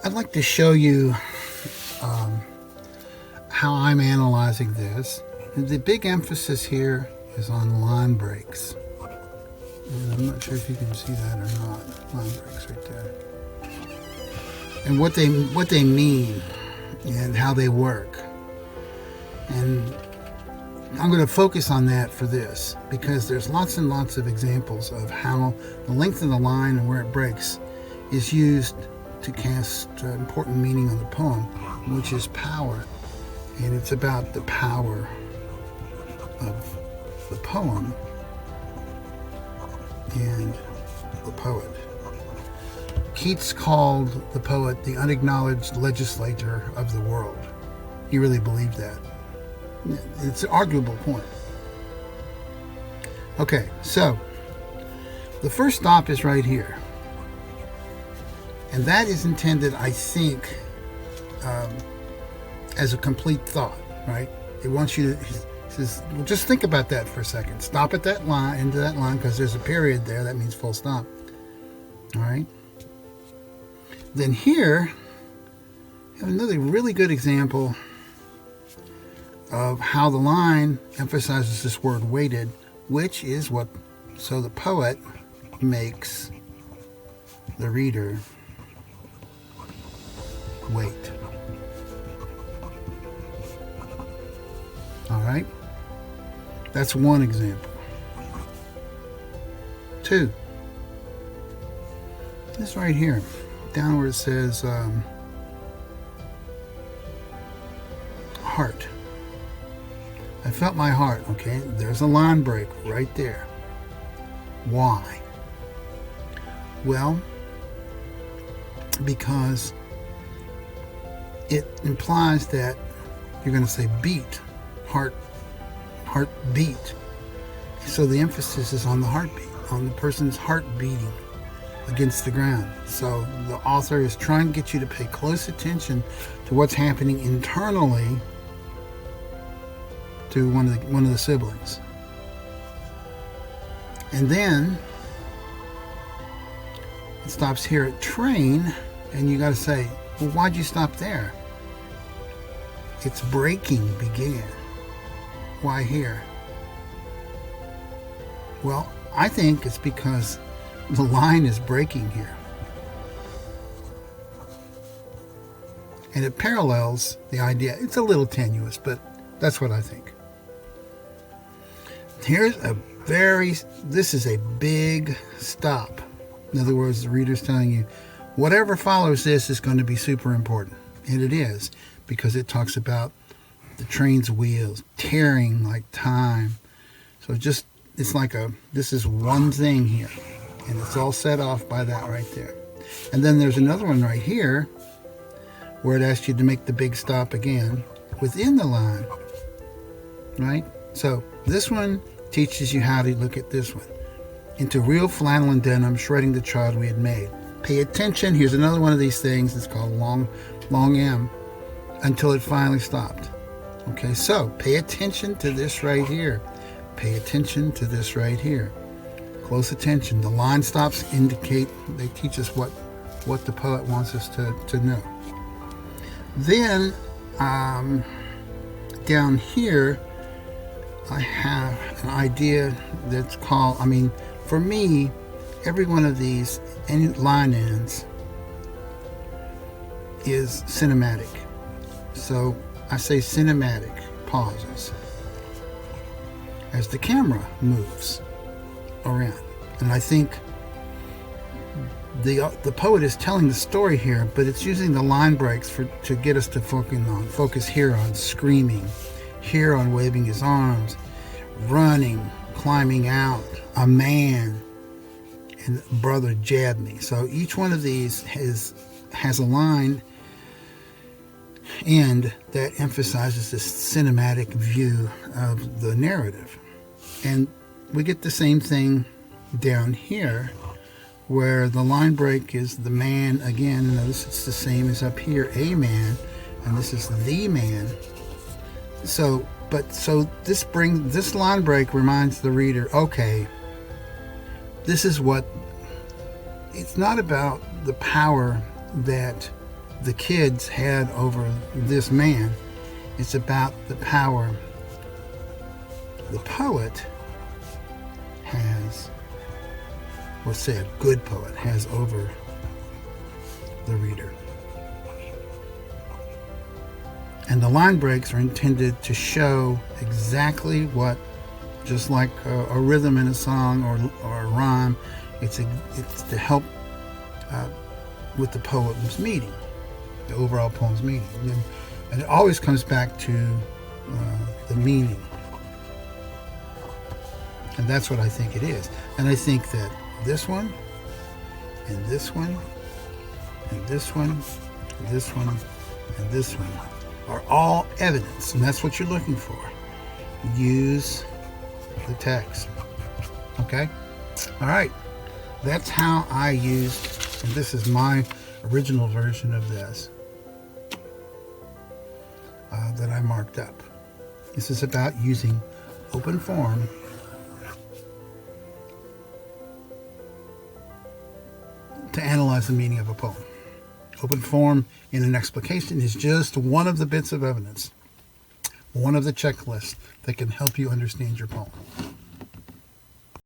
I'd like to show you how I'm analyzing this. The big emphasis here is on line breaks. And I'm not sure if you can see that or not. Line breaks right there. And what they mean and how they work. And I'm going to focus on that for this because there's lots and lots of examples of how the length of the line and where it breaks is used to cast important meaning on the poem, which is power. And it's about the power of the poem and the poet. Keats called the poet the unacknowledged legislator of the world. He really believed that. It's an arguable point. Okay, so the first stop is right here. And that is intended, I think, as a complete thought, right? It wants you to, it says, well, just think about that for a second. Stop at that line, into that line, because there's a period there. That means full stop. All right? Then here, you have another really good example of how the line emphasizes this word weighted, which is what, so the poet makes the reader wait. All right? That's one example. Two. This right here, down where it says heart. I felt my heart, okay? There's a line break right there. Why? Well, because it implies that you're going to say beat, heart beat. So the emphasis is on the heartbeat, on the person's heart beating against the ground. So the author is trying to get you to pay close attention to what's happening internally to one of the siblings. And then it stops here at train, and you got to say, well, why'd you stop there? Its breaking began. Why here? Well, I think it's because the line is breaking here. And it parallels the idea. It's a little tenuous, but that's what I think. This is a big stop. In other words, the reader's telling you, whatever follows this is going to be super important. And it is, because it talks about the train's wheels tearing like time. So it's like this is one thing here. And it's all set off by that right there. And then there's another one right here where it asks you to make the big stop again within the line. Right? So this one teaches you how to look at this one. Into real flannel and denim, shredding the child we had made. Pay attention. Here's another one of these things. It's called long M, until it finally stopped. Okay, so pay attention to this right here. Pay attention to this right here. Close attention. The line stops indicate, they teach us what the poet wants us to know. Then, down here, I have an idea that's called, for me, every one of these line ends is cinematic. So I say cinematic pauses as the camera moves around. And I think the poet is telling the story here, but it's using the line breaks to get us to focus here on screaming, here on waving his arms, running, climbing out, a man, and brother jabbed me. So each one of these has a line end that emphasizes this cinematic view of the narrative. And we get the same thing down here, where the line break is the man again. Notice it's the same as up here, a man, and this is the man. So this line break reminds the reader, okay, this is what, it's not about the power that the kids had over this man. It's about the power the poet has, let's say a good poet has over the reader. And the line breaks are intended to show exactly what, just like a rhythm in a song or a rhyme, it's to help with the poem's meaning, the overall poem's meaning. And it always comes back to the meaning. And that's what I think it is. And I think that this one, and this one, and this one, and this one, and this one are all evidence. And that's what you're looking for. Use the text. Okay? All right. That's how I used, and this is my original version of this that I marked up. This is about using open form to analyze the meaning of a poem. Open form in an explication is just one of the bits of evidence, one of the checklists that can help you understand your poem.